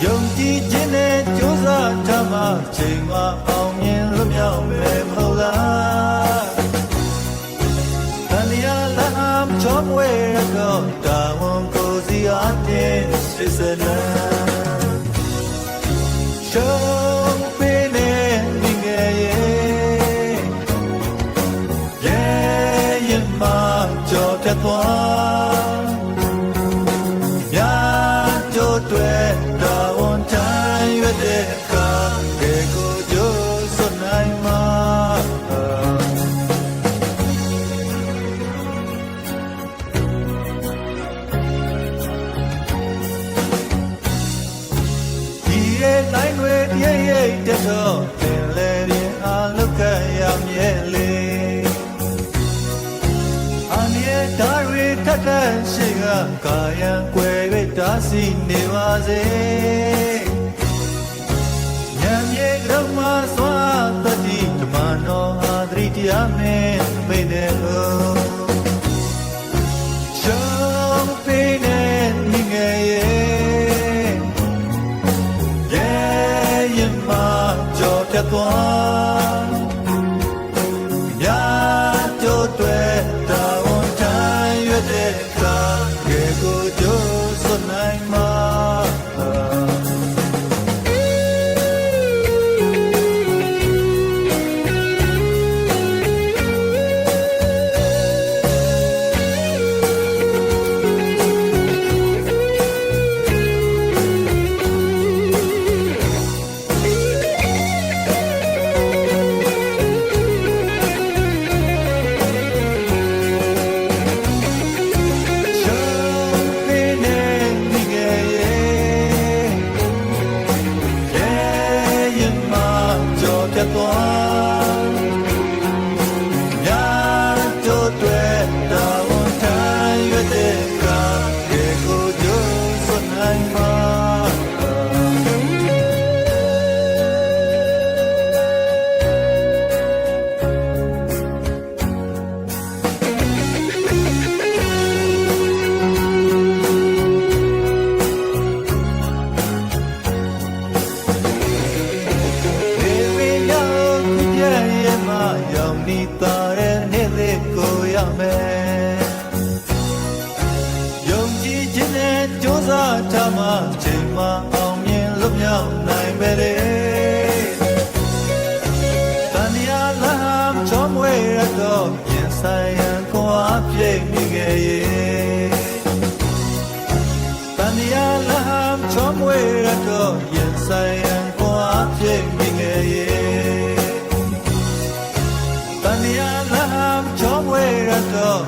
ယုံကြည်ခြင်းနဲ့ကြိုးစားကြမှချိန်မှအောင်မြင်လွတ်မြောက်မယ်မဟုတ်လားတန်ရလာမ်းချောမွေရတော့တာဝန်ကိုစီအားဖြင့်စစ်စလန်းရှုံးပေးနေမိငယ်ရဲ့ရင်မကြော်ဖြတ်သွားများကြိုးတွေတာဝန်တိုင်းရွက်တဲ့အခါကဲကိုကြိုးစွနိုင်မှာဒီရဲ့တိုင်းတွေရဲ့တဲ့တော့ပင်လေရင်အားလုကရမြဲလေအမြဲဓာရီထက်တဲ့ရှိကကာယံကွယ်၍တားဆီးနေပါစေဉာဏ်မြေကြောင့်မှစွာတတိဓမ္မတော်ဟာသတိတရားနဲ့မိတဲ့လို့ရှောင်းပေးနေမိငယ်ရဲ့ရင်မကြော်ပြတ်သွားများကြိုးတွေတာဝန်တိုင်းရွက်တဲ့အခါကဲကိုကြိုးစွနိုင်မှာပြတ်သွားများကြိုးတွေတာဝန်တိုင်းရွက်တဲ့ကကဲကိုကြိုးစွနိုင်မှာရောက်နေတာတဲ့နေ့လေးကိုရမယ်ယုံကြည်ခြင်းနဲ့ကြိုးစားထားမှချိန်မှအောင်မြင်လွတ်မြောက်နိုင်မယ်တန်ရလာမ်းချောမွေရတော့ရင်ဆိုင်ရန်ကိုအပြည့်မိခဲ့ရဲ့တန်ရလာမ်းချောမွေရတော့ရင်ဆိုင်ရန်ကိုအပြည့်မိခဲ့ရဲ့တန်ရလာမ်းချောမွေရတော့